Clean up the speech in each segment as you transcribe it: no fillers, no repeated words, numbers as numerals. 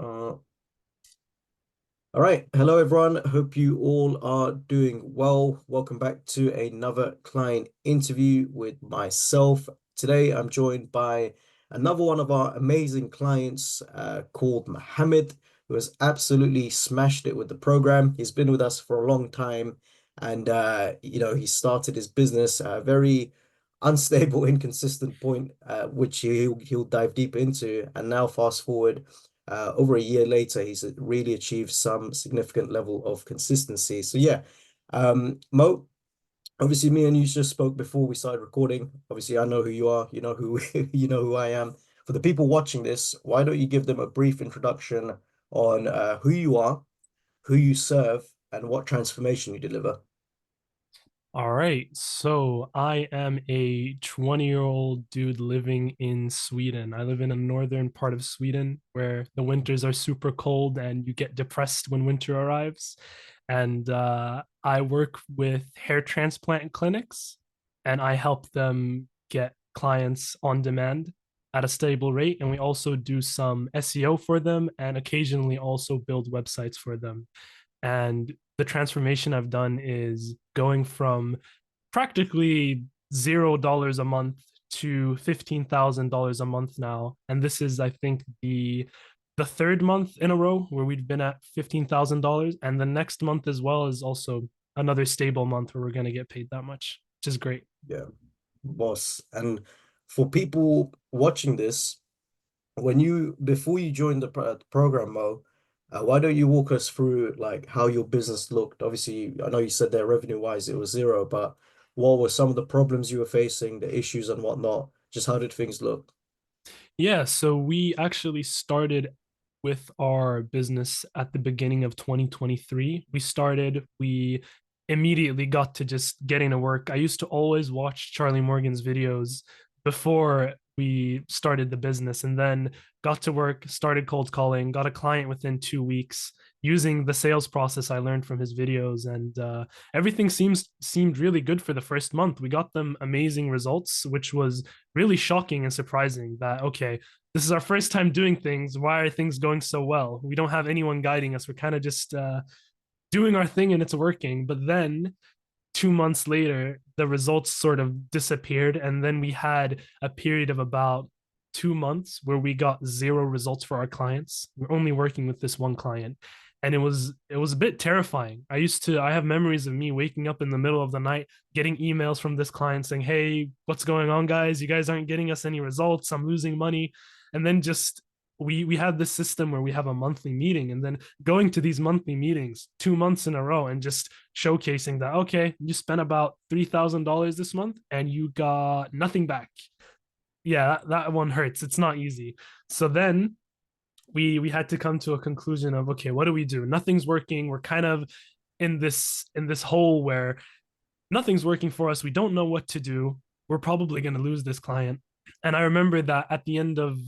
All right. Hello, everyone. Hope you all are doing well. Welcome back to another client interview with myself. Today, I'm joined by another one of our amazing clients called Mohammed, who has absolutely smashed it with the program. He's been with us for a long time, and he started his business at a very unstable, inconsistent point, which he'll dive deep into. And now, fast forward over a year later, he's really achieved some significant level of consistency. So yeah, Mo, obviously me and you just spoke before we started recording. Obviously, I know who you are. You know who you know who I am. For the people watching this, why don't you give them a brief introduction on who you are, who you serve, and what transformation you deliver? All right. So I am a 20-year-old dude living in Sweden. I live in a northern part of Sweden where the winters are super cold and you get depressed when winter arrives. And I work with hair transplant clinics and I help them get clients on demand at a stable rate. And we also do some SEO for them and occasionally also build websites for them. And the transformation I've done is going from practically $0 a month to $15,000 a month now. And this is, I think, the third month in a row where we've been at $15,000. And the next month as well is also another stable month where we're going to get paid that much, which is great. Yeah, boss. And for people watching this, before you joined the program, Mo, why don't you walk us through like how your business looked? Obviously, I know you said that revenue wise it was zero, but what were some of the problems you were facing, the issues and whatnot? Just how did things look? Yeah, so we actually started with our business at the beginning of 2023. We immediately got to just getting to work. I used to always watch Charlie Morgan's videos before we started the business and then got to work, started cold calling, got a client within 2 weeks using the sales process I learned from his videos. And everything seemed really good for the first month. We got them amazing results, which was really shocking and surprising that, okay, this is our first time doing things. Why are things going so well? We don't have anyone guiding us. We're kind of just doing our thing and it's working. But then 2 months later, the results sort of disappeared. And then we had a period of about 2 months where we got zero results for our clients. We're only working with this one client. And it was a bit terrifying. I have memories of me waking up in the middle of the night, getting emails from this client saying, "Hey, what's going on, guys? You guys aren't getting us any results. I'm losing money." And then just we had this system where we have a monthly meeting and then going to these monthly meetings 2 months in a row and just showcasing that, okay, you spent about $3,000 this month and you got nothing back. Yeah, that one hurts. It's not easy. So then we had to come to a conclusion of, okay, what do we do? Nothing's working. We're kind of in this hole where nothing's working for us. We don't know what to do. We're probably going to lose this client. And I remember that at the end of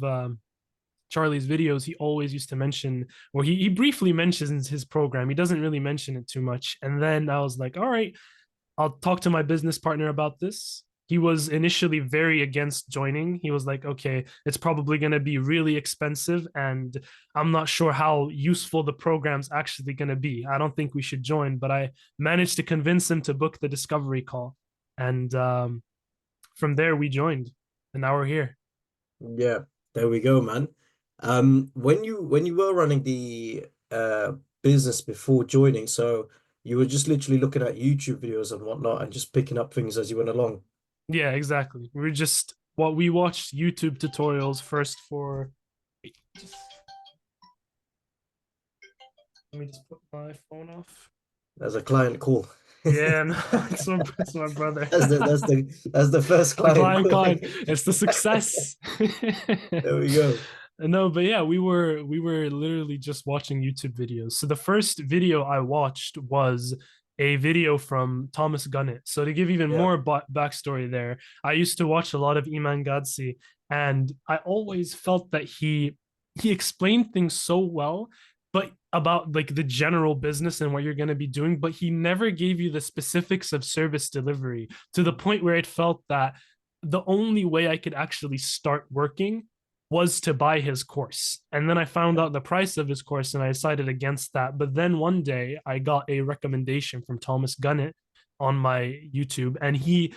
Charlie's videos, he always used to mention, or he briefly mentions his program. He doesn't really mention it too much. And then I was like, all right, I'll talk to my business partner about this. He was initially very against joining. He was like, okay, it's probably going to be really expensive. And I'm not sure how useful the program's actually going to be. I don't think we should join. But I managed to convince him to book the discovery call. And from there, we joined. And now we're here. Yeah, there we go, man. When you were running the business before joining, so you were just literally looking at YouTube videos and whatnot and just picking up things as you went along. Yeah, exactly. We're just what we watched YouTube tutorials first for. Just, let me just put my phone off. As a client call. Yeah, no, it's my brother. That's the first The client client call. card. It's the success. There we go. No, but yeah, we were literally just watching YouTube videos. So the first video I watched was a video from Thomas Gunnett. So to give even Yeah. more backstory there, I used to watch a lot of Iman Gadsi, and I always felt that he explained things so well, but about like the general business and what you're going to be doing, but he never gave you the specifics of service delivery to the point where it felt that the only way I could actually start working was to buy his course. And then I found out the price of his course and I decided against that. But then one day I got a recommendation from Thomas Gunnett on my YouTube, and he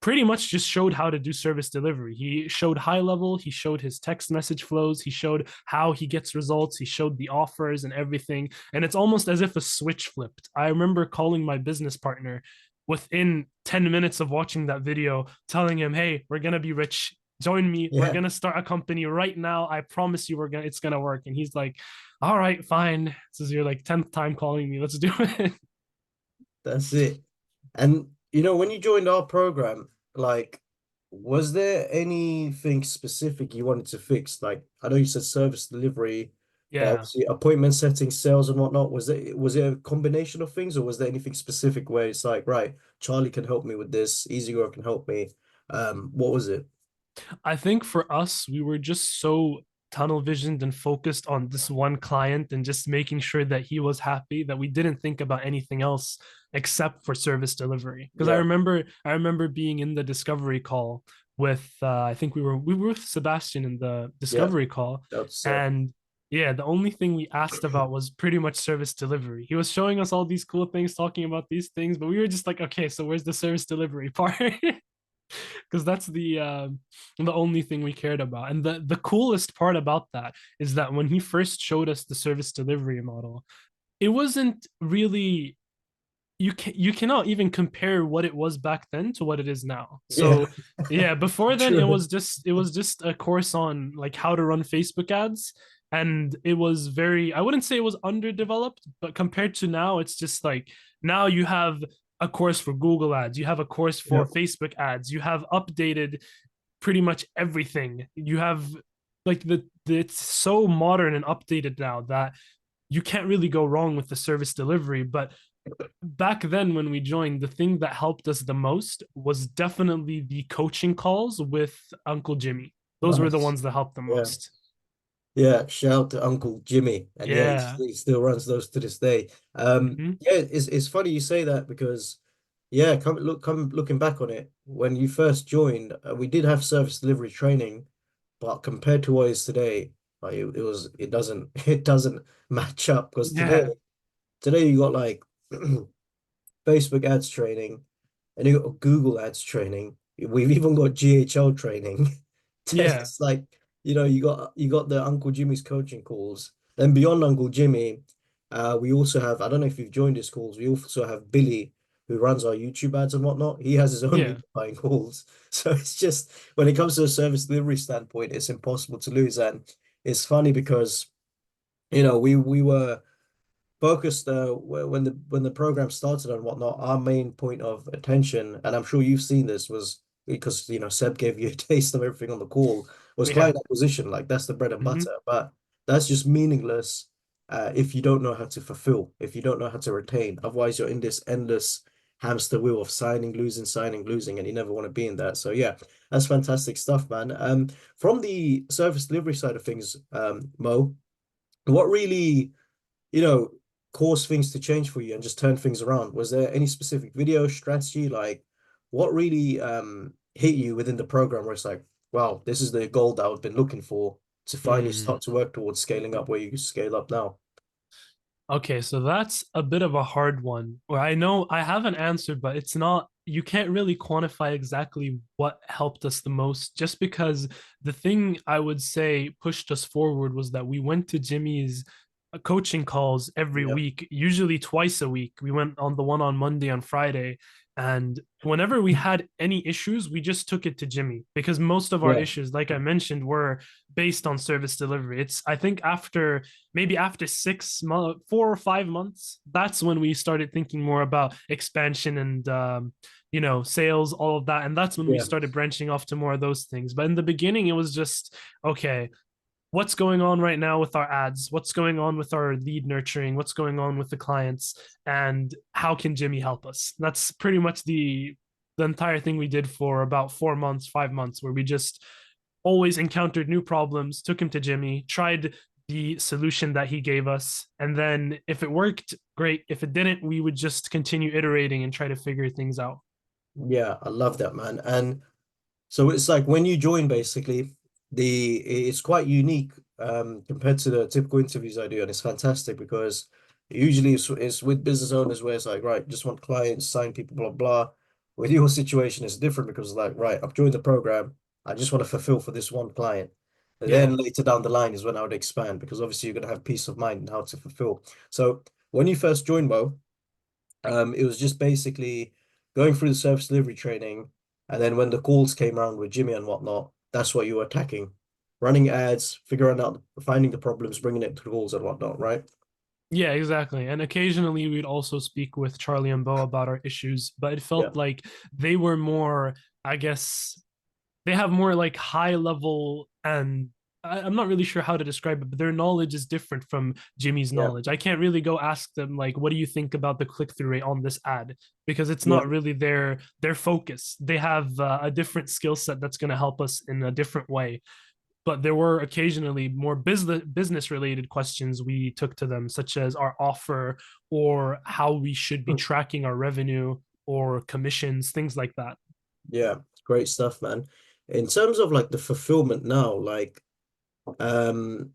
pretty much just showed how to do service delivery. He showed high level, he showed his text message flows, he showed how he gets results, he showed the offers and everything. And it's almost as if a switch flipped. I remember calling my business partner within 10 minutes of watching that video, telling him, "Hey, we're going to be rich. Join me. We're Yeah, going to start a company right now. I promise you it's going to work." And he's like, "All right, fine. This is your like 10th time calling me. Let's do it." that's it. And when you joined our program, like, was there anything specific you wanted to fix? Like, I know you said service delivery, but Yeah. obviously appointment setting, sales and whatnot. Was it a combination of things, or was there anything specific where it's like, right, Charlie can help me with this, EasyGrow can help me. What was it? I think for us, we were just so tunnel visioned and focused on this one client and just making sure that he was happy that we didn't think about anything else except for service delivery. Because Yeah, I remember being in the discovery call with I think we were with Sebastian in the yeah, discovery call, that's and yeah, the only thing we asked about was pretty much service delivery. He was showing us all these cool things, talking about these things, but we were just like, okay, so where's the service delivery part? Because that's the only thing we cared about. And the coolest part about that is that when he first showed us the service delivery model, it wasn't really you cannot even compare what it was back then to what it is now. yeah, So yeah, before then true. it was just a course on like how to run Facebook ads, and it was very, I wouldn't say it was underdeveloped, but compared to now it's just like now you have a course for Google ads, you have a course Yeah, for Facebook ads, you have updated pretty much everything. You have like it's so modern and updated now that you can't really go wrong with the service delivery. But back then when we joined, the thing that helped us the most was definitely the coaching calls with Uncle Jimmy. Those were the nice. ones that helped the Yeah. most. Yeah, shout out to Uncle Jimmy. And yeah, Yeah. he still runs those to this day. Mm-hmm. Yeah, it's funny you say that because yeah, come looking back on it, when you first joined, we did have service delivery training, but compared to what is today, like it doesn't it doesn't match up because Yeah. today you got like Facebook ads training, and you got Google ads training. We've even got GHL training. Yeah. It's like, you got the Uncle Jimmy's coaching calls. Then beyond Uncle Jimmy, we also have, I don't know if you've joined his calls, we also have Billy, who runs our YouTube ads and whatnot. He has his own Yeah. unifying calls. So it's just when it comes to a service delivery standpoint, it's impossible to lose. And it's funny because, we were focused when the program started and whatnot. Our main point of attention, and I'm sure you've seen this, was because Seb gave you a taste of everything on the call, was Yeah. client acquisition. Like, that's the bread and Mm-hmm. butter, but that's just meaningless if you don't know how to fulfill, if you don't know how to retain. Otherwise, you're in this endless hamster wheel of signing, losing, and you never want to be in that. So yeah, that's fantastic stuff, man. From the service delivery side of things, Mo, what really you know, cause things to change for you and just turn things around? Was there any specific video strategy? Like, what really hit you within the program where it's like, wow, this is the goal that I've been looking for to finally Mm. start to work towards scaling up where you scale up now? Okay, so that's a bit of a hard one where I know I have an answer, but it's not, you can't really quantify exactly what helped us the most, just because the thing I would say pushed us forward was that we went to Jimmy's coaching calls every Yeah, week, usually twice a week. We went on the one on Monday, on Friday, and whenever we had any issues, we just took it to Jimmy because most of our yeah, issues, like I mentioned, were based on service delivery. It's, I think, after maybe after 6 months, 4 or 5 months, that's when we started thinking more about expansion and sales, all of that, and that's when we yeah, started branching off to more of those things. But in the beginning, it was just okay, what's going on right now with our ads, what's going on with our lead nurturing, what's going on with the clients, and how can Jimmy help us? That's pretty much the entire thing we did for about 4 months, 5 months, where we just always encountered new problems, took him to Jimmy, tried the solution that he gave us, and then if it worked, great. If it didn't, we would just continue iterating and try to figure things out. yeah. I love that, man. And so it's like when you join, basically. it's quite unique compared to the typical interviews I do, and it's fantastic because usually it's with business owners where it's like, right, just want clients, sign people, blah blah. With your situation, it's different because like, right, I've joined the program, I just want to fulfill for this one client. And Yeah. then later down the line is when I would expand because obviously you're gonna have peace of mind in how to fulfill. So when you first joined Mo, it was just basically going through the service delivery training, and then when the calls came around with Jimmy and whatnot, that's what you were attacking, running ads, figuring out, finding the problems, bringing it to the calls and whatnot, right? Yeah, exactly. And occasionally we'd also speak with Charlie and Bo about our issues, but it Yeah, felt like they were more, I guess, they have more like high level and I'm not really sure how to describe it, but their knowledge is different from Jimmy's yeah, knowledge. I can't really go ask them like, what do you think about the click through rate on this ad? Because it's yeah, not really their focus. They have a different skill set that's going to help us in a different way. But there were occasionally more business related questions we took to them, such as our offer or how we should be tracking our revenue or commissions, things like that. yeah. Great stuff, man. In terms of like the fulfillment now, like um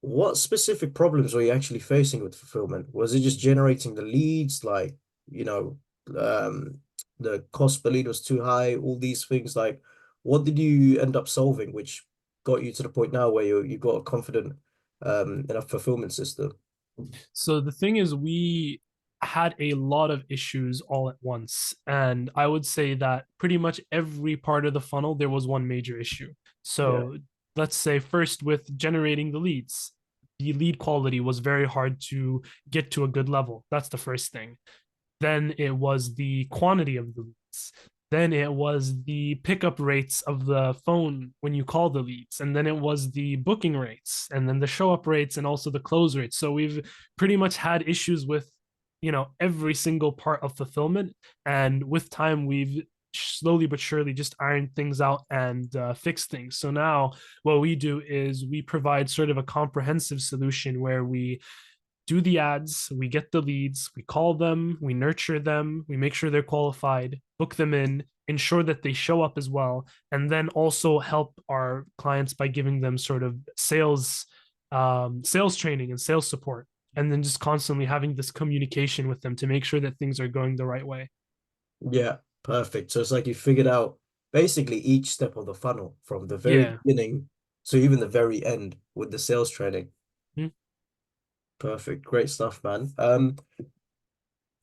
what specific problems were you actually facing with fulfillment? Was it just generating the leads, like, you know, um, the cost per lead was too high, all these things, like what did you end up solving, which got you to the point now where you got a confident enough fulfillment system? So the thing is, we had a lot of issues all at once. And I would say that pretty much every part of the funnel, there was one major issue. Yeah, So let's say first with generating the leads, the lead quality was very hard to get to a good level. That's the first thing. Then it was the quantity of the leads. Then it was the pickup rates of the phone when you call the leads. And then it was the booking rates and then the show up rates and also the close rates. So we've pretty much had issues with, every single part of fulfillment. And with time, we've slowly but surely just ironed things out and fixed things. So now what we do is we provide sort of a comprehensive solution where we do the ads, we get the leads, we call them, we nurture them, we make sure they're qualified, book them in, ensure that they show up as well, and then also help our clients by giving them sort of sales training and sales support, and then just constantly having this communication with them to make sure that things are going the right way. yeah, perfect. So it's like you figured out basically each step of the funnel from the very Yeah. beginning to even the very end with the sales training. Mm-hmm. Perfect. Great stuff, man.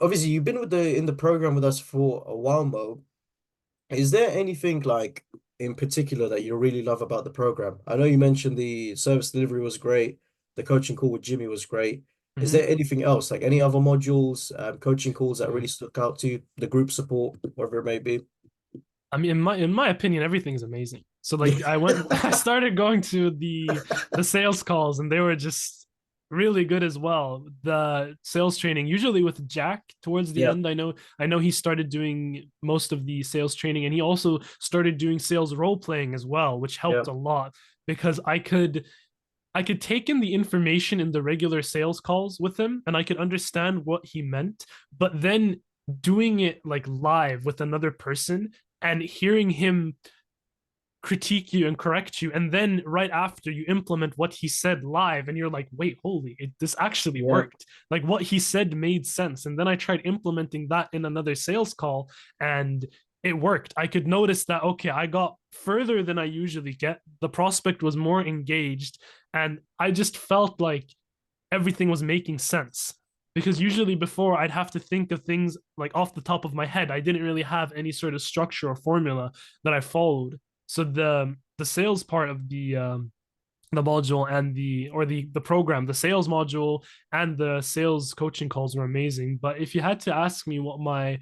Obviously you've been with the in the program with us for a while, Mo. Is there anything like in particular that you really love about the program? I know you mentioned the service delivery was great, the coaching call with Jimmy was great. Is Mm-hmm. there anything else, like any other modules, coaching calls that really stuck out to you, the group support, whatever it may be? I mean, in my opinion, everything's amazing. So like Yeah, I started going to the sales calls and they were just really good as well. The sales training, usually with Jack towards the yeah, end, I know he started doing most of the sales training and he also started doing sales role playing as well, which yeah, helped a lot because I could take in the information in the regular sales calls with him and I could understand what he meant, but then doing it like live with another person and hearing him critique you and correct you and then right after you implement what he said live and you're like wait holy this actually yeah, worked, like what he said made sense, and then I tried implementing that in another sales call and it worked. I could notice that okay, I got further than I usually get, the prospect was more engaged, and I just felt like everything was making sense, because usually before I'd have to think of things like off the top of my head. I didn't really have any sort of structure or formula that I followed. So the sales part of the module and the program, the sales module and the sales coaching calls were amazing. But if you had to ask me what my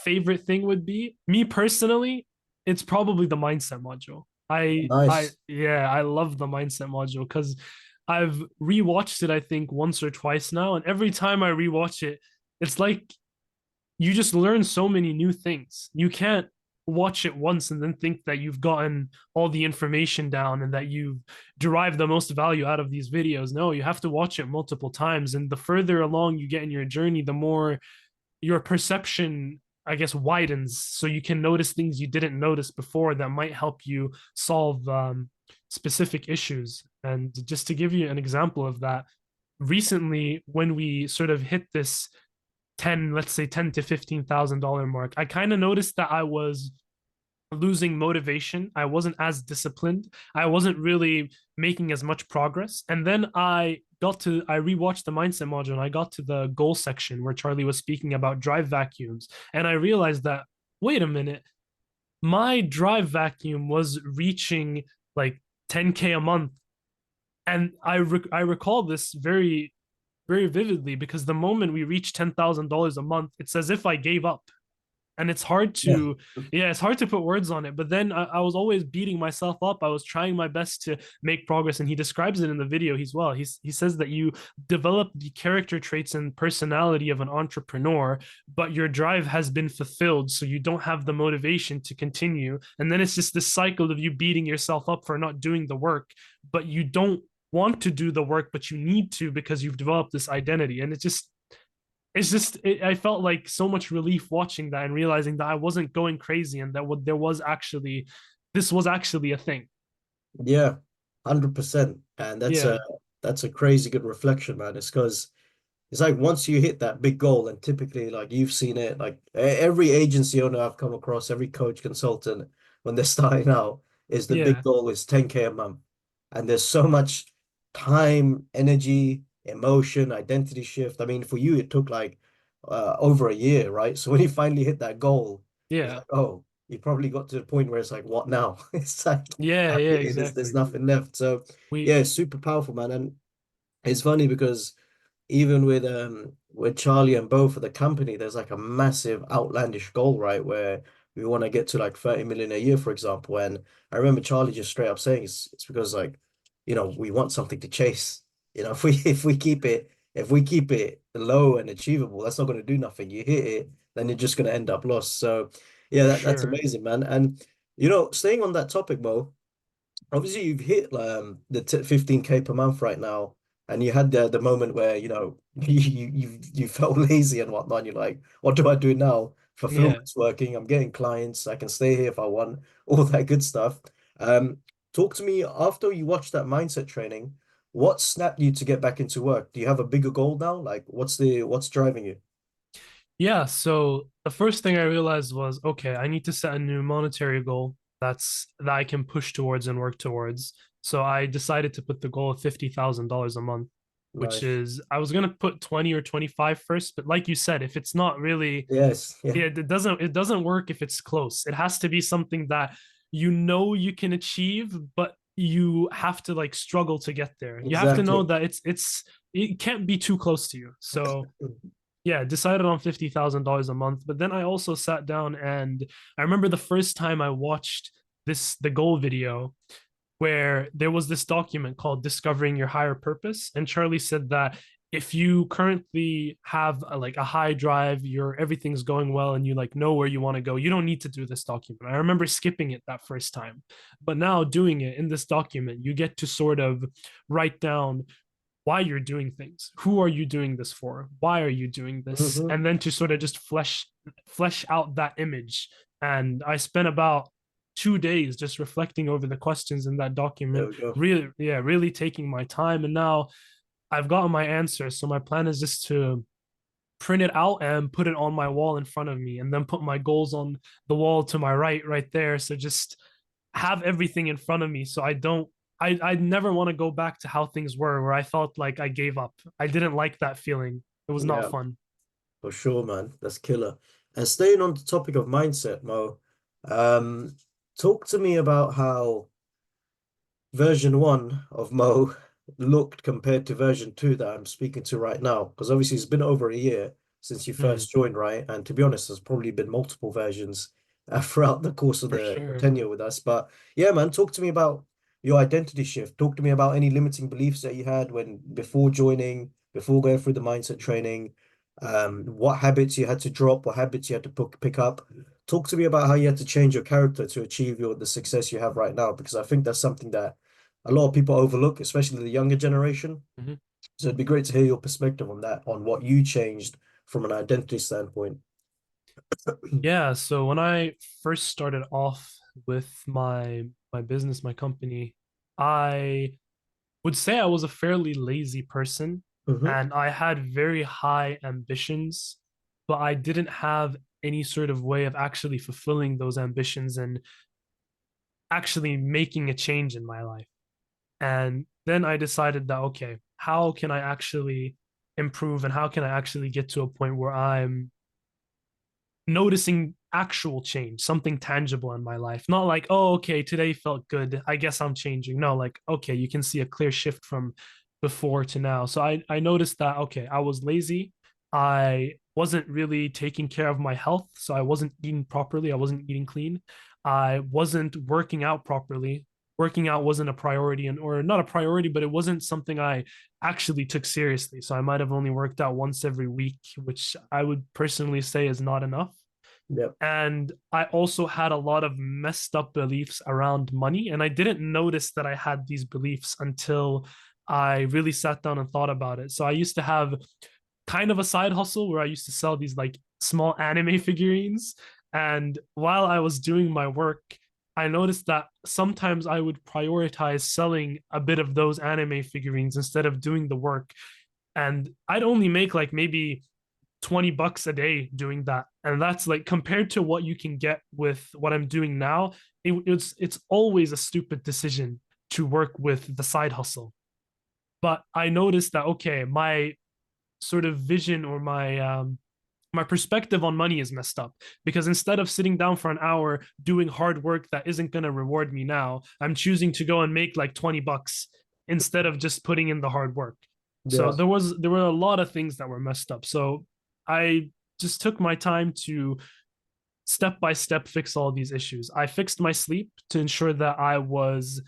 favorite thing would be, me personally, it's probably the mindset module. I nice. yeah, I love the mindset module because I've rewatched it I think once or twice now, and every time I rewatch it, it's like you just learn so many new things. You can't watch it once and then think that you've gotten all the information down and that you've derived the most value out of these videos. No, you have to watch it multiple times, and the further along you get in your journey, the more your perception, I guess, widens, so you can notice things you didn't notice before that might help you solve specific issues. And just to give you an example of that, recently when we sort of hit this 10, let's say 10 to $15,000 mark, I kind of noticed that I was losing motivation. I wasn't as disciplined. I wasn't really making as much progress. And then I rewatched the mindset module and I got to the goal section where Charlie was speaking about drive vacuums. And I realized that, wait a minute, my drive vacuum was reaching like 10K a month. And I recall this very vividly because the moment we reach $10,000 a month, it's as if I gave up. And it's hard Yeah. to, yeah, it's hard to put words on it. But then I was always beating myself up. I was trying my best to make progress. And he describes it in the video as well. He says that you develop the character traits and personality of an entrepreneur, but your drive has been fulfilled. So you don't have the motivation to continue. And then it's just this cycle of you beating yourself up for not doing the work, but you don't want to do the work, but you need to because you've developed this identity. And I felt like so much relief watching that and realizing that I wasn't going crazy and that what there was actually, this was actually a thing. Yeah, 100%. And Yeah, that's a crazy good reflection, man. It's because it's like once you hit that big goal, and typically like you've seen it, like every agency owner I've come across, every coach consultant, when they're starting out, is the big yeah, goal is 10K a month. And there's so much time, energy, emotion, identity shift. I mean, for you, it took like over a year, right? So when you finally hit that goal, it's yeah, like, oh, you probably got to the point where it's like, what now? It's like yeah, yeah, there's exactly. nothing left. So We, yeah, it's super powerful, man. And it's funny because even with Charlie and Bo for the company, there's like a massive outlandish goal, right? Where we want to get to like 30 million a year, for example. And I remember Charlie just straight up saying it's because like, we want something to chase. If we keep it low and achievable, that's not going to do nothing. You hit it, then you're just going to end up lost. So yeah, for that's sure. amazing, man. And staying on that topic, Mo, obviously you've hit the 15K per month right now, and you had the moment where you felt lazy and whatnot. And you're like, what do I do now? Yeah. Fulfillment's working. I'm getting clients. I can stay here if I want. All that good stuff. Talk to me after you watched that mindset training. What snapped you to get back into work? Do you have a bigger goal now? Like, what's driving you? Yeah. So the first thing I realized was, okay, I need to set a new monetary goal that I can push towards and work towards. So I decided to put the goal of $50,000 a month, which Nice. is I was gonna put 20 or 25 first, but like you said, if it's not really, Yes. Yeah. yeah, it doesn't work if it's close. It has to be something that you know you can achieve, but you have to like struggle to get there. You have to know Exactly. that it can't be too close to you. So yeah, decided on $50,000 a month. But then I also sat down and I remember the first time I watched the goal video where there was this document called Discovering Your Higher Purpose. And Charlie said that if you currently have like a high drive, everything's going well and you like know where you want to go, you don't need to do this document. I remember skipping it that first time. But now doing it in this document, you get to sort of write down why you're doing things. Who are you doing this for? Why are you doing this? Hmm. And then to sort of just flesh out that image. And I spent about 2 days just reflecting over the questions in that There document, we go. really, yeah, really taking my time. And now I've gotten my answer. So my plan is just to print it out and put it on my wall in front of me and then put my goals on the wall to my right there. So just have everything in front of me so I never want to go back to how things were where I felt like I gave up. I didn't like that feeling. It was not Yeah. fun. For sure, man. That's killer. And staying on the topic of mindset, Mo, um, talk to me about how version one of Mo looked compared to version two that I'm speaking to right now. Because obviously it's been over a year since you Mm, first joined, right? And to be honest, there's probably been multiple versions throughout the course of for the sure. tenure with us. But yeah, man, talk to me about your identity shift. Talk to me about any limiting beliefs that you had when before joining, before going through the mindset training, what habits you had to drop, what habits you had to pick up. Talk to me about how you had to change your character to achieve the success you have right now, because I think that's something that a lot of people overlook, especially the younger generation. Mhm. So it'd be great to hear your perspective on that, on what you changed from an identity standpoint. Yeah, so when I first started off with my business, my company, I would say I was a fairly lazy person Hmm. and I had very high ambitions, but I didn't have any sort of way of actually fulfilling those ambitions and actually making a change in my life. And then I decided that, okay, how can I actually improve and how can I actually get to a point where I'm noticing actual change, something tangible in my life. Not like, oh, okay, today felt good. I guess I'm changing. No, like, okay, you can see a clear shift from before to now. So I noticed that, okay, I was lazy. I wasn't really taking care of my health. So I wasn't eating properly. I wasn't eating clean. I wasn't working out properly. Working out wasn't a priority and or not a priority, but it wasn't something I actually took seriously. So I might have only worked out once every week, which I would personally say is not enough. Yep. And I also had a lot of messed up beliefs around money. And I didn't notice that I had these beliefs until I really sat down and thought about it. So I used to have kind of a side hustle where I used to sell these like small anime figurines. And while I was doing my work, I noticed that sometimes I would prioritize selling a bit of those anime figurines instead of doing the work. And I'd only make like maybe $20 a day doing that. And that's like compared to what you can get with what I'm doing now, it's always a stupid decision to work with the side hustle. But I noticed that okay, my sort of vision or my perspective on money is messed up because instead of sitting down for an hour doing hard work that isn't going to reward me now, I'm choosing to go and make like $20 instead of just putting in the hard work. So Yeah. there were a lot of things that were messed up. So I just took my time to step by step fix all these issues. I fixed my sleep to ensure that I was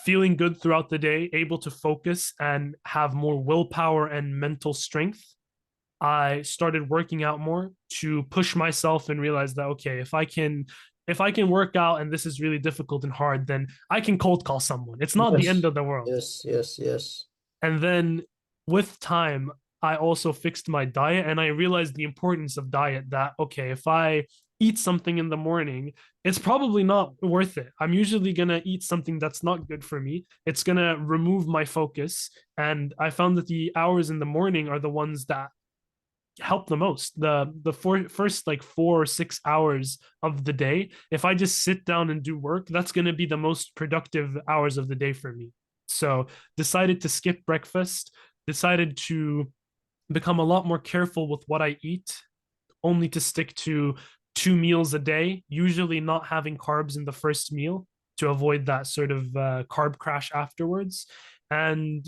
feeling good throughout the day, able to focus and have more willpower and mental strength. I started working out more to push myself and realize that okay, if I can work out and this is really difficult and hard, then I can cold call someone. It's not the end Yes. of the world. Yes. Yes. Yes. And then with time, I also fixed my diet and I realized the importance of diet that, okay, if I eat something in the morning, it's probably not worth it. I'm usually going to eat something that's not good for me. It's going to remove my focus. And I found that the hours in the morning are the ones that help the most. First like 4 or 6 hours of the day, if I just sit down and do work, that's going to be the most productive hours of the day for me. So decided to skip breakfast, decided to become a lot more careful with what I eat, only to stick to 2 meals a day, usually not having carbs in the first meal to avoid that sort of carb crash afterwards. And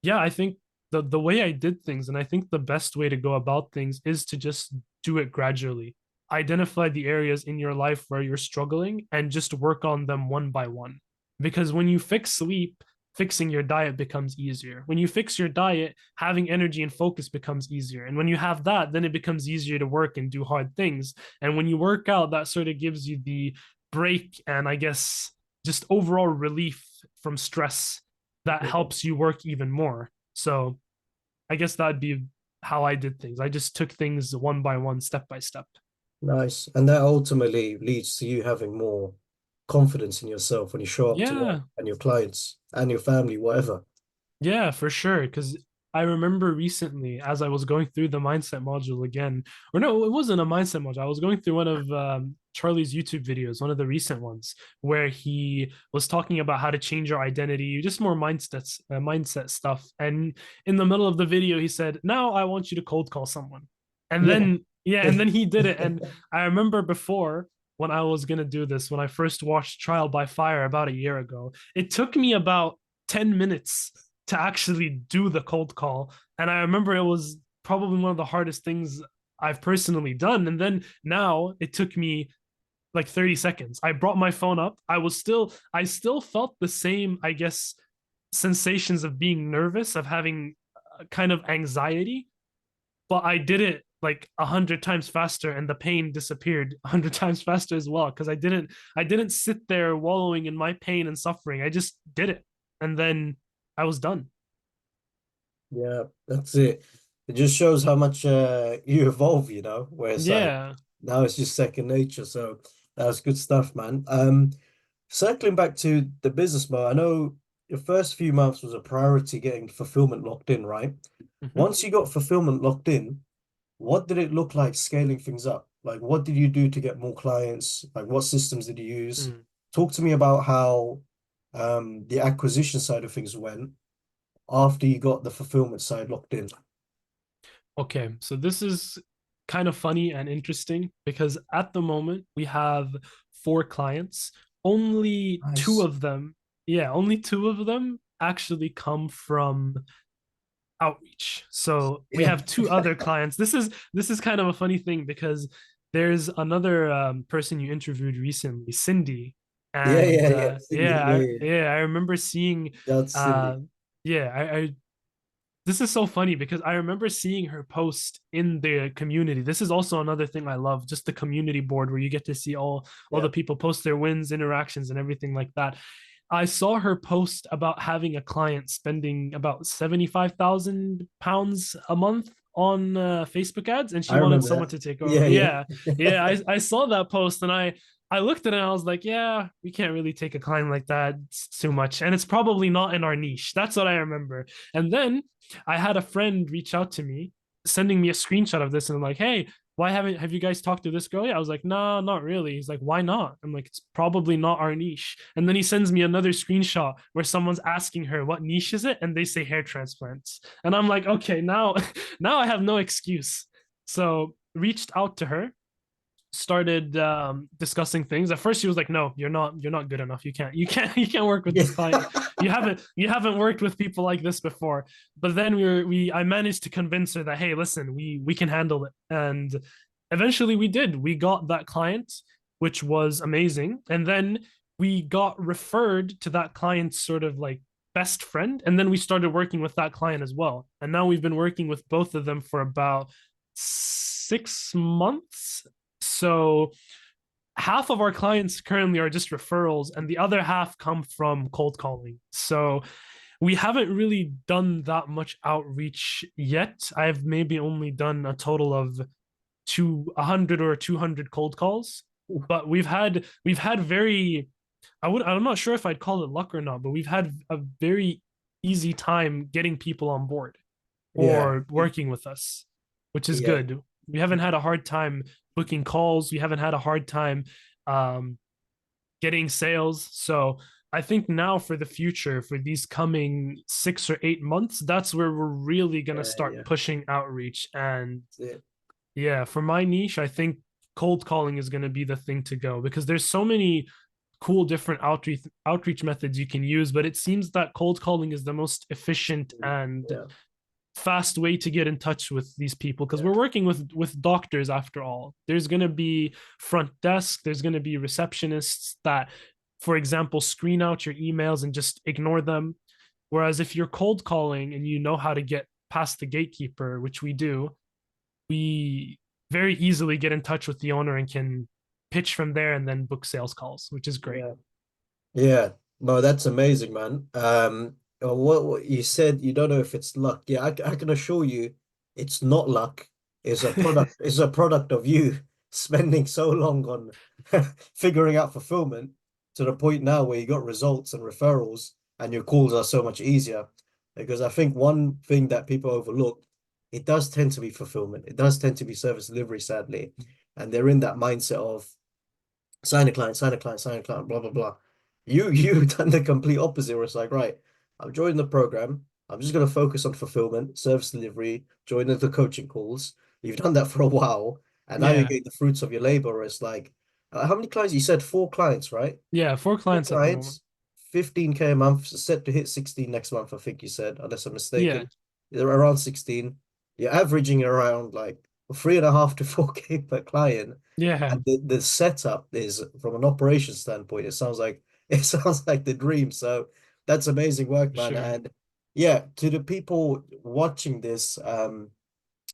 yeah, I think the way I did things, and I think the best way to go about things is to just do it gradually. Identify the areas in your life where you're struggling and just work on them one by one. Because when you fix sleep, fixing your diet becomes easier. When you fix your diet, having energy and focus becomes easier. And when you have that, then it becomes easier to work and do hard things. And when you work out, that sort of gives you the break and I guess just overall relief from stress that Yeah. helps you work even more. So I guess that'd be how I did things. I just took things one by one, step by step. Nice. And that ultimately leads to you having more confidence in yourself when you show up to work Yeah, and your clients and your family, whatever. yeah, for sure. Because I remember recently, as I was going through the mindset module again, or no, it wasn't a mindset module. I was going through one of Charlie's YouTube videos, one of the recent ones, where he was talking about how to change your identity, just more mindset stuff. And in the middle of the video, he said, "Now I want you to cold call someone." And Yeah. then, yeah, and then he did it. And I remember before when I was gonna do this, when I first watched Trial by Fire about a year ago, it took me about 10 minutes to actually do the cold call. And I remember it was probably one of the hardest things I've personally done. And then now it took me like 30 seconds. I brought my phone up. I still felt the same, I guess, sensations of being nervous, of having kind of anxiety, but I did it like 100 times faster and the pain disappeared 100 times faster as well because I didn't sit there wallowing in my pain and suffering. I just did it and then I was done. Yeah, that's it. It just shows how much you evolve, where it's like Yeah. now it's just second nature. So that's good stuff, man. Circling back to the business mode, I know your first few months was a priority getting fulfillment locked in, right? Mhm. Once you got fulfillment locked in, what did it look like scaling things up? Like, what did you do to get more clients? Like, what systems did you use? Mm. Talk to me about how the acquisition side of things went after you got the fulfillment side locked in. Okay, so this is kind of funny and interesting because at the moment we have four clients. Only two Nice. of them, yeah, only two of them actually come from outreach. So we Yeah. have two other clients. This is kind of a funny thing because there's another person you interviewed recently, Cindy, Yeah, and yeah, yeah. Cindy, yeah, yeah. yeah, I remember seeing That's uh Cindy. yeah, I this is so funny because I remember seeing her post in the community. This is also another thing I love, just the community board where you get to see all Yeah. the people post their wins, interactions, and everything like that. I saw her post about having a client spending about 75,000 pounds a month on Facebook ads, and she I wanted remember someone that. to take Yeah, over. yeah. Yeah, yeah, I saw that post and I looked at it and I was like, yeah, we can't really take a client like that. It's too much. And it's probably not in our niche. That's what I remember. And then I had a friend reach out to me, sending me a screenshot of this and like, hey, why haven't have you guys talked to this girl yet? I was like, nah, not really. He's like, why not? I'm like, it's probably not our niche. And then he sends me another screenshot where someone's asking her what niche is it, and they say hair transplants. And I'm like, okay, now now I have no excuse. So reached out to her, started discussing things. At first, she was like, "No, you're not good enough. You can't work with Yeah. this client. You haven't worked with people like this before." But then I managed to convince her that, hey, listen, we can handle it, and eventually we did. We got that client, which was amazing, and then we got referred to that client's sort of like best friend, and then we started working with that client as well, and now we've been working with both of them for about 6 months. So half of our clients currently are just referrals, and the other half come from cold calling. So we haven't really done that much outreach yet. I've maybe only done a total of 100 or 200 cold calls, but we've had very I'm not sure if I'd call it luck or not, but we've had a very easy time getting people on board Yeah. or working with us, which is Yeah. good. We haven't had a hard time booking calls. We haven't had a hard time um, getting sales. So I think now for the future, for these coming 6 or 8 months, that's where we're really going to Yeah. start Yeah. pushing outreach. And That's it. yeah, for my niche, I think cold calling is going to be the thing to go because there's so many cool different outreach methods you can use, but it seems that cold calling is the most efficient and Yeah. fast way to get in touch with these people because Yeah. we're working with doctors after all. There's going to be front desk, there's going to be receptionists that, for example, screen out your emails and just ignore them. Whereas if you're cold calling and you know how to get past the gatekeeper, which we do, we very easily get in touch with the owner and can pitch from there and then book sales calls, which is great. Yeah. Yeah, no, that's amazing, man. What you said, you don't know if it's luck. Yeah, I can assure you, it's not luck. It's a product. It's a product of you spending so long on figuring out fulfillment to the point now where you got results and referrals, and your calls are so much easier. Because I think one thing that people overlook, it does tend to be fulfillment. It does tend to be service delivery, sadly, and they're in that mindset of sign a client, sign a client, sign a client, blah blah blah. You done the complete opposite, where it's like, right, I'm joining the program. I'm just gonna focus on fulfillment, service delivery, joining the coaching calls. You've done that for a while, and now you're Yeah. getting the fruits of your labor. Where it's like, how many clients? You said four clients, right? Yeah. For Four clients at the moment. clients, 15K a month, set to hit 16 next month, I think you said, unless I'm Yeah. mistaken. They're around 16. You're averaging around like 3.5 to 4K per client. Yeah. And the setup is from an operation standpoint, it sounds like the dream. So that's amazing work, For man. sure. And yeah, to the people watching this,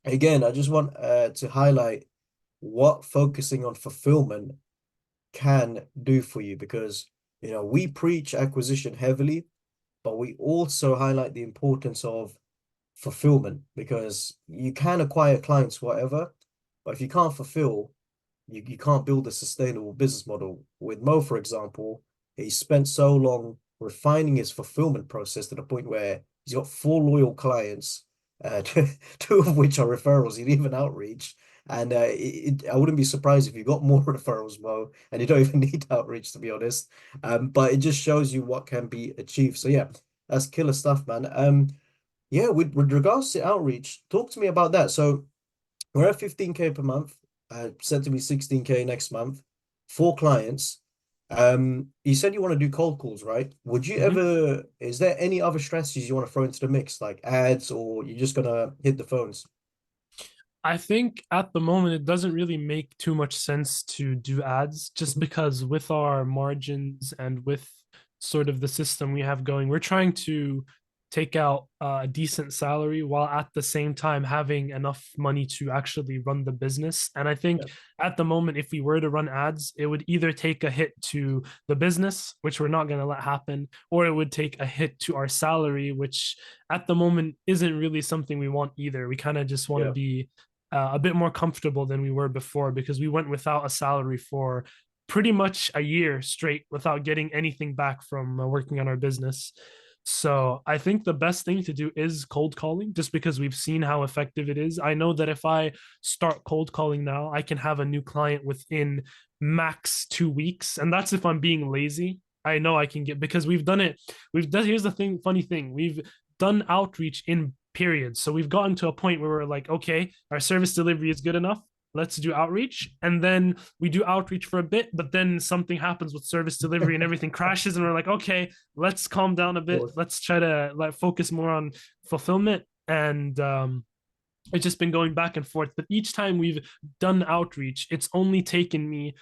again, I just want to highlight what focusing on fulfillment can do for you because we preach acquisition heavily, but we also highlight the importance of fulfillment because you can acquire clients, whatever, but if you can't fulfill, you can't build a sustainable business model. With Mo, for example, he spent so long refining his fulfillment process to the point where he's got four loyal clients, two of which are referrals. He didn't even outreach. And I wouldn't be surprised if you got more referrals, Mo, and you don't even need outreach, to be honest. But it just shows you what can be achieved. So yeah, that's killer stuff, man. Yeah, with regards to outreach, talk to me about that. So we're at 15K per month, set to be 16K next month, four clients. You said you want to do cold calls, right? Would you Mhm. ever, is there any other strategies you want to throw into the mix, like ads, or you're just gonna hit the phones? I think at the moment it doesn't really make too much sense to do ads just Mhm. because with our margins and with sort of the system we have going, we're trying to take out a decent salary while at the same time having enough money to actually run the business. And I think Yeah, at the moment, if we were to run ads, it would either take a hit to the business, which we're not going to let happen, or it would take a hit to our salary, which at the moment isn't really something we want either. We kind of just want to yeah, be a bit more comfortable than we were before because we went without a salary for pretty much a year straight without getting anything back from working on our business. So I think the best thing to do is cold calling just because we've seen how effective it is. I know that if I start cold calling now, I can have a new client within max 2 weeks. And that's if I'm being lazy. I know I can get because we've done it. We've done, here's the thing, funny thing. We've done outreach in periods. So we've gotten to a point where we're like, okay, our service delivery is good enough. Let's do outreach. And then we do outreach for a bit, but then something happens with service delivery and everything crashes. And we're like, okay, let's calm down a bit. of Let's try to like focus more on fulfillment. And it's just been going back and forth. But each time we've done outreach, it's only taken me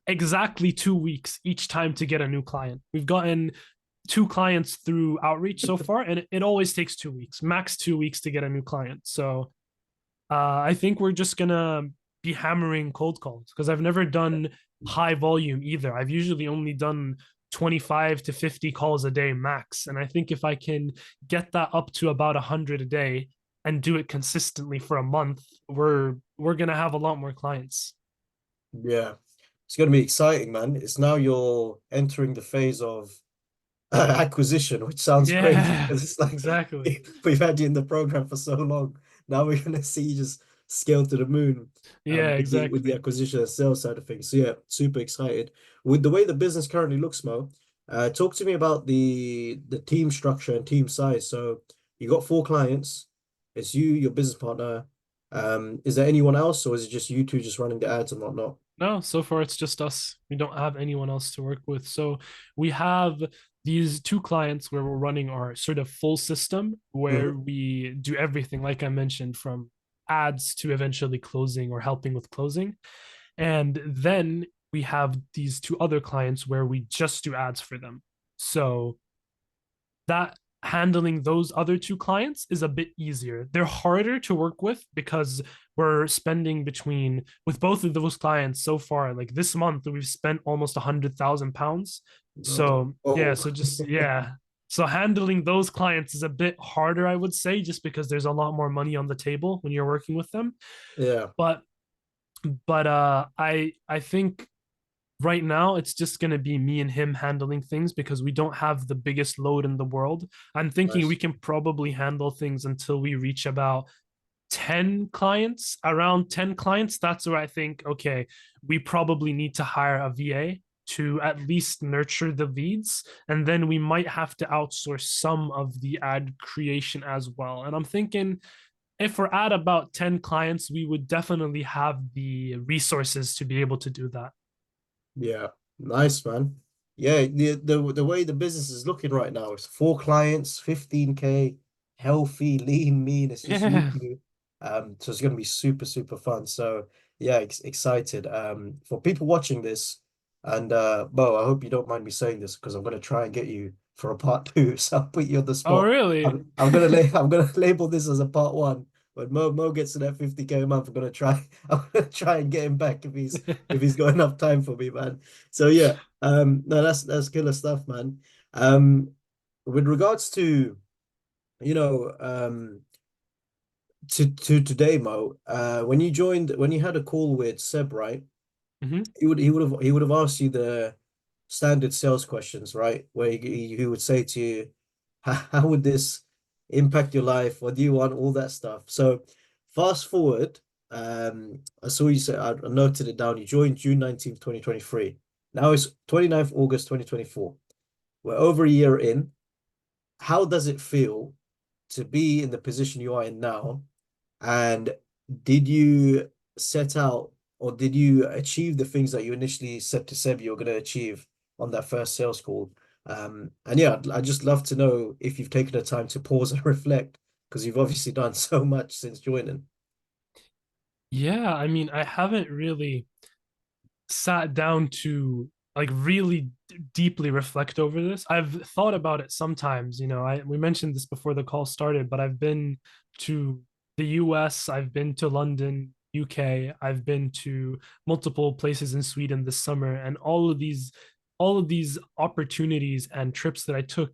exactly 2 weeks each time to get a new client. We've gotten two clients through outreach so far, and it always takes 2 weeks, max 2 weeks to get a new client. So I think we're just gonna be hammering cold calls because I've never done high volume either. I've usually only done 25 to 50 calls a day max. And I think if I can get that up to about 100 a day and do it consistently for a month, we're gonna have a lot more clients. yeah. It's gonna be exciting, man. It's now you're entering the phase of acquisition, which sounds crazy Yeah, because it's like exactly. we've had you in the program for so long. Now we're gonna see you just scale to the moon Yeah, with the exactly. acquisition and sales side of things. So yeah, super excited. With the way the business currently looks, Mo, talk to me about the team structure and team size. So you got four clients, it's you, your business partner. Is there anyone else, or is it just you two just running the ads and whatnot? No, so far it's just us. We don't have anyone else to work with. So we have these two clients where we're running our sort of full system where Mhm. we do everything, like I mentioned, from ads to eventually closing or helping with closing. And then we have these two other clients where we just do ads for them. So that handling those other two clients is a bit easier. They're harder to work with because we're spending between with both of those clients so far. Like this month, we've spent almost £100,000. Oh, So yeah, oh, so just yeah. So handling those clients is a bit harder, I would say, just because there's a lot more money on the table when you're working with them. yeah, But I think right now it's just going to be me and him handling things because we don't have the biggest load in the world. I'm thinking we nice. can probably handle things until we reach about 10 clients. Around 10 clients, that's where I think, okay, we probably need to hire a VA to at least nurture the leads. And then we might have to outsource some of the ad creation as well. And I'm thinking if we're at about 10 clients, we would definitely have the resources to be able to do that. Yeah, nice, man. Yeah, the way the business is looking right now, it's four clients, 15K, healthy, lean, mean. It's just you Yeah. two. So it's gonna be super, super fun. So yeah, excited. For people watching this, and Bo, I hope you don't mind me saying this because I'm gonna try and get you for a part two. So I'll put you on the Oh, spot. really? I'm gonna label this as a part one. When Mo gets to that 50K a month, I'm gonna try I'm gonna try and get him back if he's got enough time for me, man. So yeah, no, that's killer stuff, man. Um, with regards to you know, to today, Mo, when you had a call with Seb, right? Mhm. He would have asked you the standard sales questions, right? Where he would say to you, how would this impact your life? What do you want? All that stuff. So fast forward, I saw you say, I noted it down. You joined June 19th, 2023. Now it's 29th August 2024. We're over a year in. How does it feel to be in the position you are in now? And did you set out or did you achieve the things that you initially said to Seb you were going to achieve on that first sales call? And yeah, I'd just love to know if you've taken the time to pause and reflect because you've obviously done so much since joining. Yeah, I mean, I haven't really sat down to like really deeply reflect over this. I've thought about it sometimes, I we mentioned this before the call started, but I've been to the US, I've been to London, UK, I've been to multiple places in Sweden this summer, and all of these opportunities and trips that I took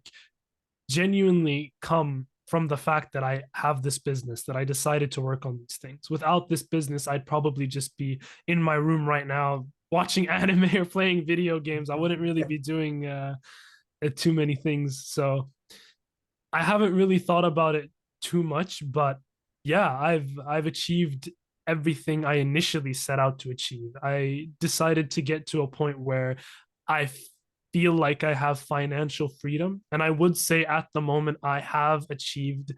genuinely come from the fact that I have this business, that I decided to work on these things. Without this business, I'd probably just be in my room right now watching anime or playing video games. I wouldn't really be doing too many things. So I haven't really thought about it too much, but yeah, I've achieved everything I initially set out to achieve. I decided to get to a point where I feel like I have financial freedom, and I would say at the moment I have achieved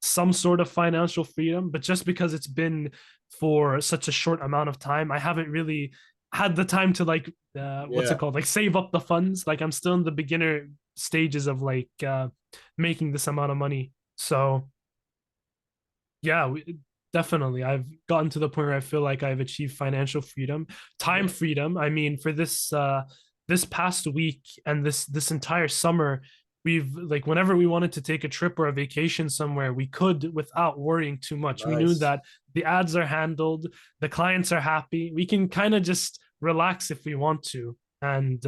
some sort of financial freedom, but just because it's been for such a short amount of time, I haven't really had the time to like what's it Yeah, called, like save up the funds. Like I'm still in the beginner stages of like making this amount of money. So yeah, definitely. I've gotten to the point where I feel like I've achieved financial freedom, time yeah, freedom. I mean, for this past week and this entire summer, we've like whenever we wanted to take a trip or a vacation somewhere, we could without worrying too much. We knew nice. that the ads are handled, the clients are happy. We can kind of just relax if we want to. And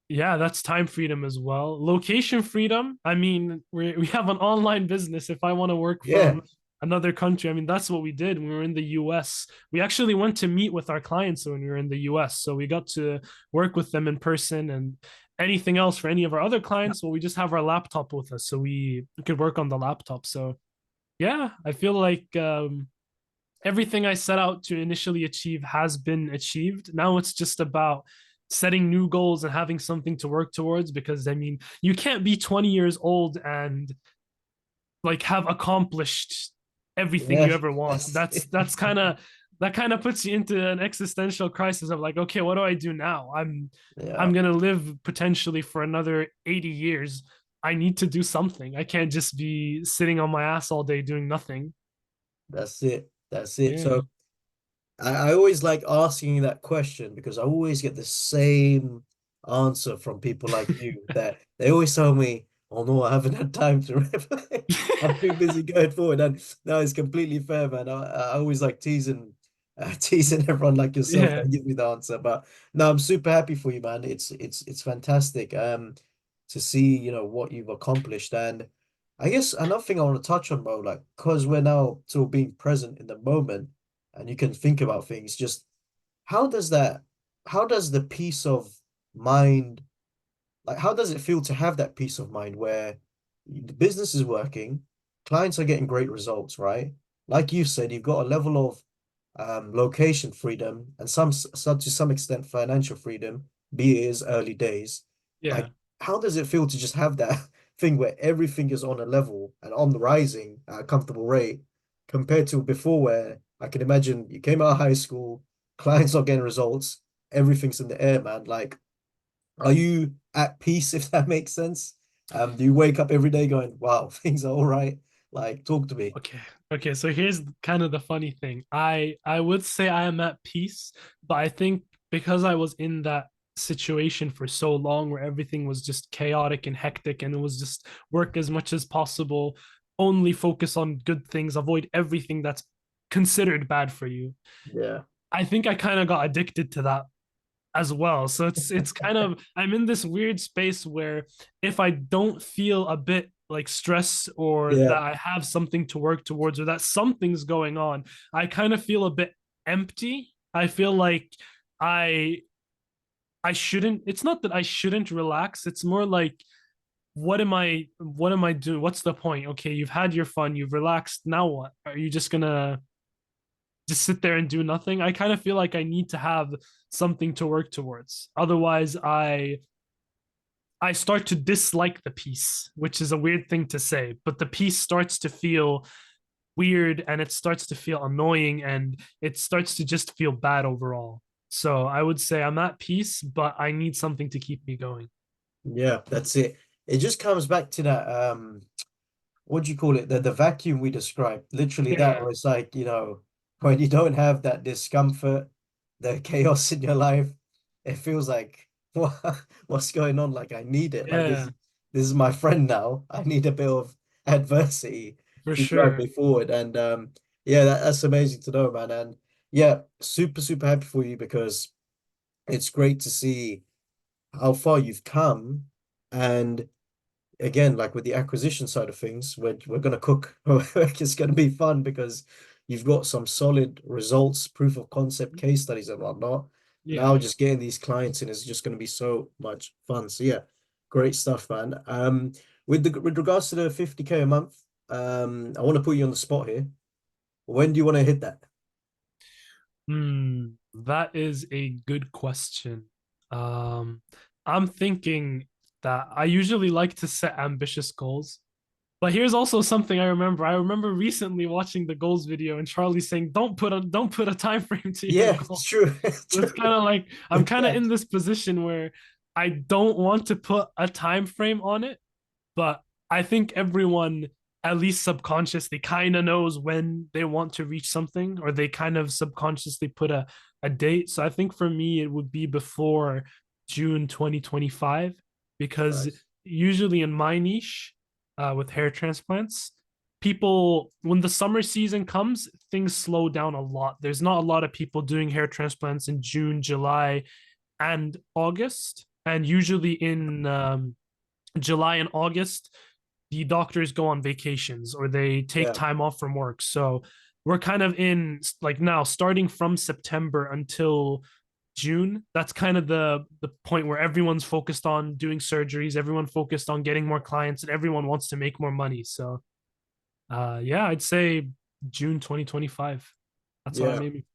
yeah, that's time freedom as well. Location freedom. I mean, we have an online business. If I want to work Yeah, from another country, I mean, that's what we did when we were in the US. We actually went to meet with our clients when we were in the US. So we got to work with them in person, and anything else for any of our other clients, well, we just have our laptop with us. So we could work on the laptop. So yeah, I feel like everything I set out to initially achieve has been achieved. Now it's just about setting new goals and having something to work towards, because I mean, you can't be 20 years old and like have accomplished everything yeah, you ever want. that's That kind of puts you into an existential crisis of like, okay, what do I do now? I'm yeah, going to live potentially for another 80 years. I need to do something. I can't just be sitting on my ass all day doing nothing. that's it. That's it. Yeah. So I always like asking that question because I always get the same answer from people like you that they always tell me, "Oh no, I haven't had time to reflect. I'm too busy going forward." And no, it's completely fair, man. I always like teasing, teasing everyone like yourself Yeah. that gives me the answer. But no, I'm super happy for you, man. It's fantastic to see what you've accomplished. And I guess another thing I want to touch on, bro, like because we're now sort of being present in the moment and you can think about things, just how does that, how does the peace of mind, like how does it feel to have that peace of mind where the business is working, clients are getting great results, right? Like you said, you've got a level of location freedom and some to some extent financial freedom, be it is early days. Yeah. Like, how does it feel to just have that thing where everything is on a level and on the rising at a comfortable rate compared to before where I can imagine you came out of high school, clients not getting results, everything's in the air, man. Like, are you at peace if that makes sense? Do you wake up every day going, wow, things are all right? Like, talk to me. Okay. Okay. So here's kind of the funny thing. I would say I am at peace, but I think because I was in that situation for so long where everything was just chaotic and hectic, and it was just work as much as possible, only focus on good things, avoid everything that's considered bad for you. Yeah. I think I kind of got addicted to that as well. So it's kind of, I'm in this weird space where if I don't feel a bit like stress or that Yeah. I have something to work towards or that something's going on, I kind of feel a bit empty. I feel like I I shouldn't, it's not that I shouldn't relax. It's more like, what am I doing? What's the point? Okay, you've had your fun, you've relaxed. Now what? Are you just gonna just sit there and do nothing? I kind of feel like I need to have something to work towards. Otherwise, I start to dislike the piece, which is a weird thing to say, but the piece starts to feel weird and it starts to feel annoying and it starts to just feel bad overall. So I would say I'm at peace, but I need something to keep me going. Yeah, that's it. It just comes back to that what do you call it? The vacuum we described. Literally that Yeah, where it's like, when you don't have that discomfort, the chaos in your life, it feels like what what's going on? Like I need it. Like yeah, this is my friend now. I need a bit of adversity for to drive sure. me forward. And yeah, that's amazing to know, man. And yeah, super, super happy for you because it's great to see how far you've come. And again, like with the acquisition side of things, we're gonna cook. It's gonna be fun because you've got some solid results, proof of concept case studies and whatnot. Yeah. Now just getting these clients in is just gonna be so much fun. So yeah, great stuff, man. With regards to the 50K a month, I want to put you on the spot here. When do you want to hit that? That is a good question. Um, I'm thinking that I usually like to set ambitious goals. But here's also something I remember. I remember recently watching the goals video and Charlie saying, "Don't put a time frame to your Yeah, goal." it's true. It's So it's true. kind of like I'm kind of Yeah, in this position where I don't want to put a time frame on it, but I think everyone, at least subconsciously, kind of knows when they want to reach something, or they kind of subconsciously put a date. So I think for me, it would be before June 2025, because nice. usually in my niche, with hair transplants, people, when the summer season comes, things slow down a lot. There's not a lot of people doing hair transplants in June, July, and August. And usually in July and August, the doctors go on vacations or they take Yeah. time off from work. So we're kind of in like now, starting from September until June. That's kind of the point where everyone's focused on doing surgeries, everyone focused on getting more clients, and everyone wants to make more money. So yeah, I'd say June 2025. That's what I'm Yeah. aiming.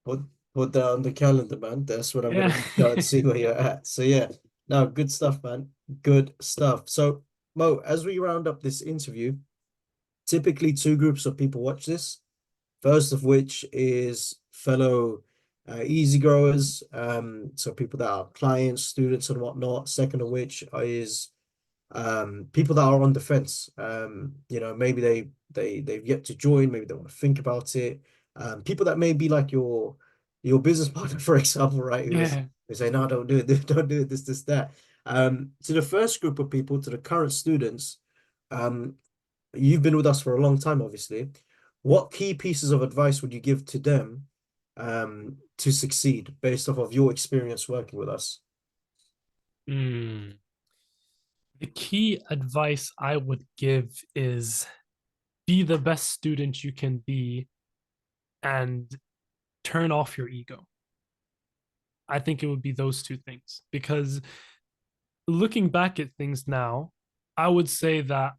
Put put that on the calendar, man. That's what I'm gonna Yeah. reach out and see where you're at. So yeah, no, good stuff, man. Good stuff. So Mo, as we round up this interview, typically two groups of people watch this. First of which is fellow easy growers, so people that are clients, students, and whatnot. Second of which is people that are on the fence. Maybe they've yet to join, maybe they want to think about it. People that may be like your business partner, for example, right? Yeah. Who say, no, don't do it, don't do it, this, that. To the first group of people, to the current students, um, you've been with us for a long time, obviously. What key pieces of advice would you give to them to succeed based off of your experience working with us? Mm. The key advice I would give is be the best student you can be and turn off your ego. I think it would be those two things, because looking back at things now, I would say that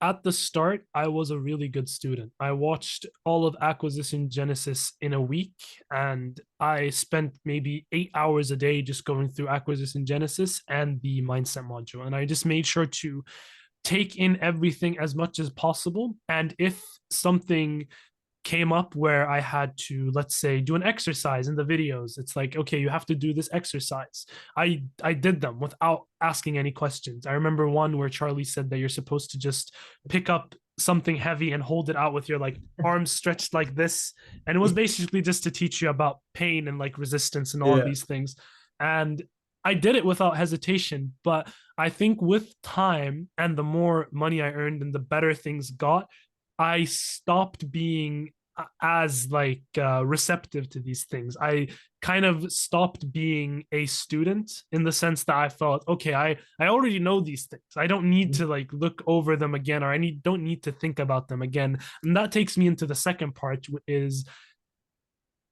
at the start, I was a really good student. I watched all of Acquisition Genesis in a week, and I spent maybe 8 hours a day just going through Acquisition Genesis and the mindset module. And I just made sure to take in everything as much as possible. And if something came up where I had to, let's say, do an exercise in the videos, it's like, okay, you have to do this exercise. I did them without asking any questions. I remember one where Charlie said that you're supposed to just pick up something heavy and hold it out with your like arms stretched like this. And it was basically just to teach you about pain and like resistance and all of Yeah. these things. And I did it without hesitation. But I think with time and the more money I earned and the better things got, I stopped being as like receptive to these things. I kind of stopped being a student in the sense that I felt, okay, I already know these things. I don't need to like look over them again, or don't need to think about them again. And that takes me into the second part, is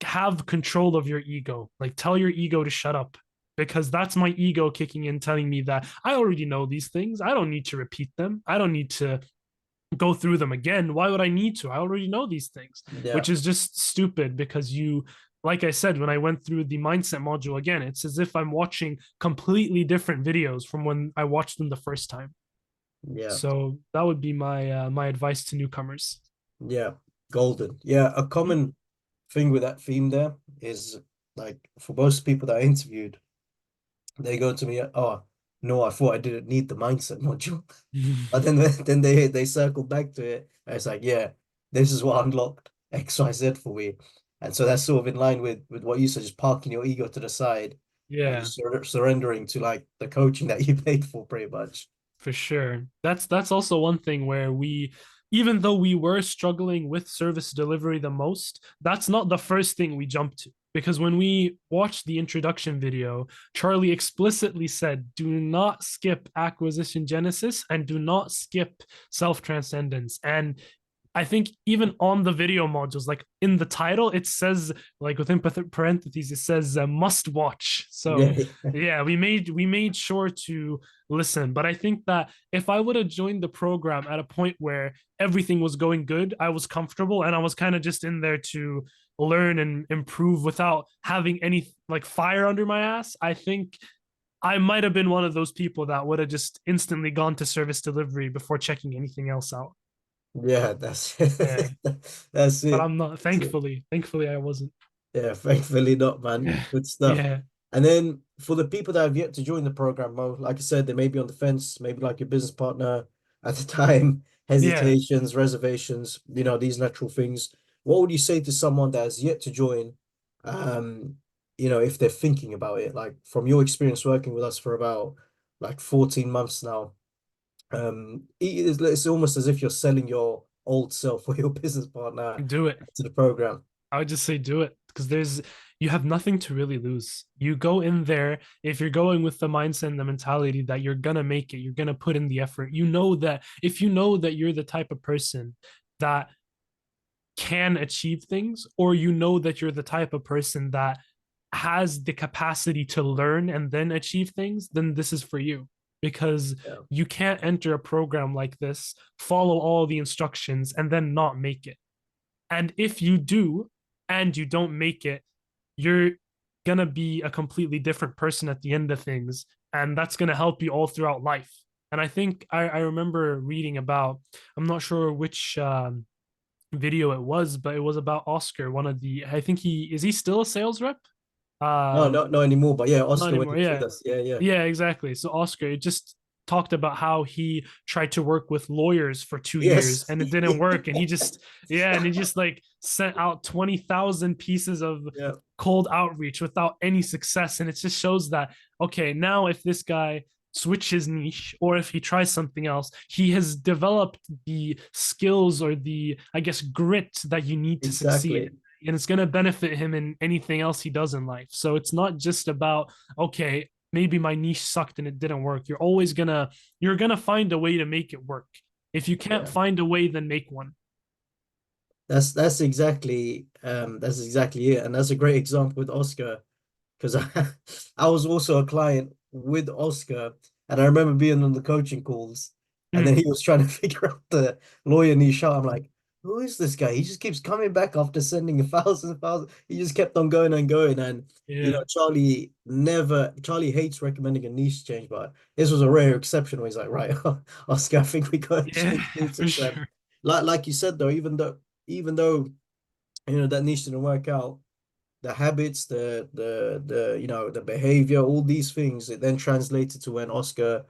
have control of your ego. Like tell your ego to shut up, because that's my ego kicking in, telling me that I already know these things. I don't need to repeat them. I don't need to go through them again. Why would I need to? I already know these things, Yeah. which is just stupid because you, like I said, when I went through the mindset module again, it's as if I'm watching completely different videos from when I watched them the first time. Yeah. So that would be my advice to newcomers. Yeah. Golden. Yeah. A Mhm. common thing with that theme there is like for most people that I interviewed, they go to me, oh, no, I thought I didn't need the mindset module. But then they circle back to it. And it's like, yeah, this is what unlocked XYZ for me. And so that's sort of in line with what you said, just parking your ego to the side and Yeah, just surrendering to like the coaching that you paid for pretty much. for sure. That's also one thing where we, even though we were struggling with service delivery the most, that's not the first thing we jumped to. Because when we watched the introduction video, Charlie explicitly said, do not skip acquisition genesis and do not skip self transcendence. And I think even on the video modules, like in the title, it says like within parentheses, it says must watch. So Yeah. yeah, we made sure to listen. But I think that if I would have joined the program at a point where everything was going good, I was comfortable and I was kind of just in there to learn and improve without having any like fire under my ass, I think I might have been one of those people that would have just instantly gone to service delivery before checking anything else out. Yeah, that's Yeah. that's But it. I'm not, So, thankfully I wasn't. yeah, thankfully not, man. Good stuff. Yeah. And then for the people that have yet to join the program, Mo, like I said, they may be on the fence, maybe like your business partner at the time, Yeah. hesitations, reservations, these natural things. What would you say to someone that has yet to join, um, if they're thinking about it, like from your experience working with us for about like 14 months now, it's almost as if you're selling your old self or your business partner Do it. to the program. I would just say do it because you have nothing to really lose. You go in there, if you're going with the mindset and the mentality that you're gonna make it, you're gonna put in the effort. You know that if you know that you're the type of person that can achieve things, or you know that you're the type of person that has the capacity to learn and then achieve things, then this is for you because Yeah. you can't enter a program like this, follow all the instructions, and then not make it. And if you do and you don't make it, you're going to be a completely different person at the end of things. And that's going to help you all throughout life. And I think I remember reading about, I'm not sure which video it was, but it was about Oscar, one of the, I think is he still a sales rep? No, Um, not anymore. But yeah, not Oscar when he anymore. was with Yeah. us. Yeah, yeah. Yeah, exactly. So Oscar, it just talked about how he tried to work with lawyers for 2 years Yes. and it didn't work. And he just, yeah, and he just like sent out 20,000 pieces of Yeah, cold outreach without any success. And it just shows that, okay, now if this guy switch his niche or if he tries something else, he has developed the skills or the, I guess, grit that you need to succeed. exactly. And it's going to benefit him in anything else he does in life. So it's not just about, okay, maybe my niche sucked and it didn't work. You're gonna find a way to make it work. If you can't Yeah. find a way, then make one. That's exactly it. And that's a great example with Oscar because I was also a client with Oscar, and I remember being on the coaching calls, and then Mm, he was trying to figure out the lawyer niche out. I'm like, who is this guy? He just keeps coming back after sending a thousand thousand. He just kept on going and going, and yeah. Charlie hates recommending a niche change, but this was a rare exception where he's like, right, Oscar, I think we got to Yeah, change this. for And sure. like you said though, even though that niche didn't work out, the habits, the behavior, all these things, it then translated to when Oscar,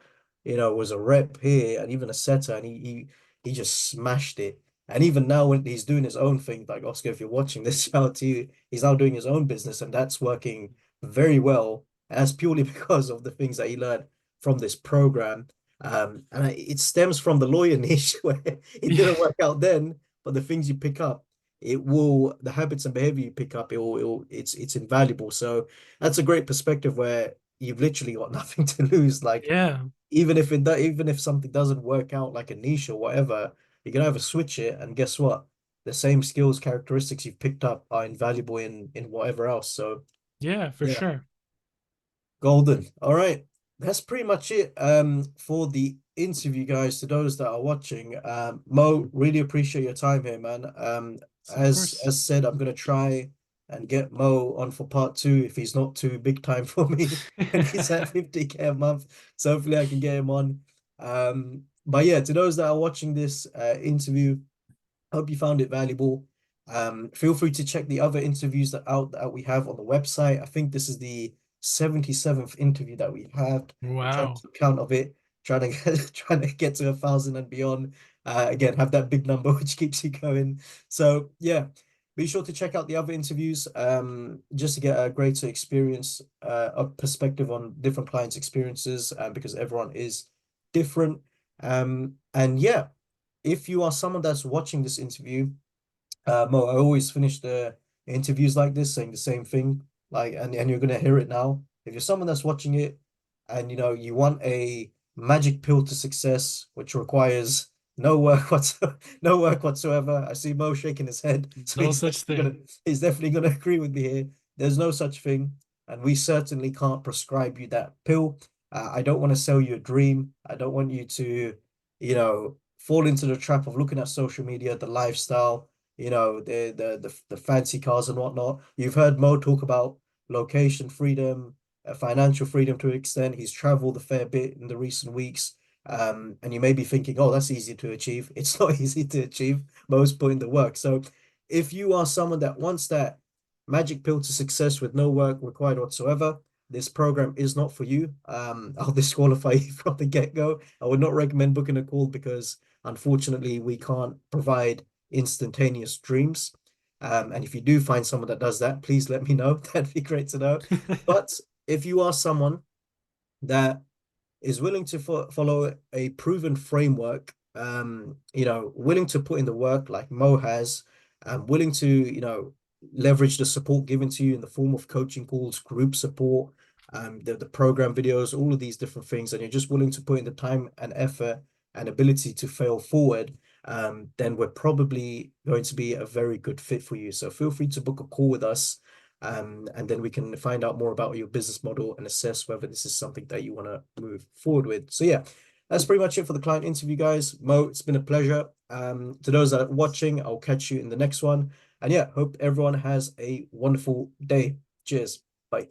was a rep here and even a setter, and he just smashed it. And even now when he's doing his own thing, like Oscar, if you're watching this shout to you, he's now doing his own business, and that's working very well. And that's purely because of the things that he learned from this program. It stems from the lawyer niche where it Yeah, didn't work out then, but the things you pick up the habits and behavior you pick up it's invaluable. So that's a great perspective where you've literally got nothing to lose. Like yeah, even if something doesn't work out like a niche or whatever, you can either switch it, and guess what, the same skills characteristics you've picked up are invaluable in whatever else. So yeah, for yeah. sure. Golden. All right. That's pretty much it for the interview, guys. To those that are watching, Mo, really appreciate your time here, man. Of As course. said, I'm gonna try and get Mo on for part two if he's not too big time for me when he's at 50K a month. So hopefully I can get him on. But yeah, to those that are watching this interview, hope you found it valuable. Feel free to check the other interviews that we have on the website. I think this is the 77th interview that we have. I'm trying Wow. to keep count of it, trying to get to 1,000 and beyond. Again, have that big number which keeps you going. So yeah, be sure to check out the other interviews just to get a greater experience, a perspective on different clients' experiences, because everyone is different. And yeah, if you are someone that's watching this interview, Mo, I always finish the interviews like this saying the same thing, like, and you're gonna hear it now. If you're someone that's watching it, and you want a magic pill to success, which requires no work whatsoever. I see Mo shaking his head, so No such thing. he's definitely gonna agree with me here. There's no such thing, and we certainly can't prescribe you that pill. I don't want to sell you a dream. I don't want you to, fall into the trap of looking at social media, the lifestyle, the fancy cars and whatnot. You've heard Mo talk about location freedom, financial freedom to an extent. He's traveled a fair bit in the recent weeks. And you may be thinking, oh, that's easy to achieve. It's not easy to achieve. Mo's putting the work. So if you are someone that wants that magic pill to success with no work required whatsoever, this program is not for you. I'll disqualify you from the get-go. I would not recommend booking a call because unfortunately we can't provide instantaneous dreams. And if you do find someone that does that, please let me know. That'd be great to know. But if you are someone that is willing to follow a proven framework, willing to put in the work like Mo has, willing to, leverage the support given to you in the form of coaching calls, group support, the program videos, all of these different things, and you're just willing to put in the time and effort and ability to fail forward, then we're probably going to be a very good fit for you. So feel free to book a call with us, and then we can find out more about your business model and assess whether this is something that you want to move forward with. So yeah, that's pretty much it for the client interview, guys. Mo, it's been a pleasure. To those that are watching, I'll catch you in the next one. And yeah, hope everyone has a wonderful day. Cheers. Bye.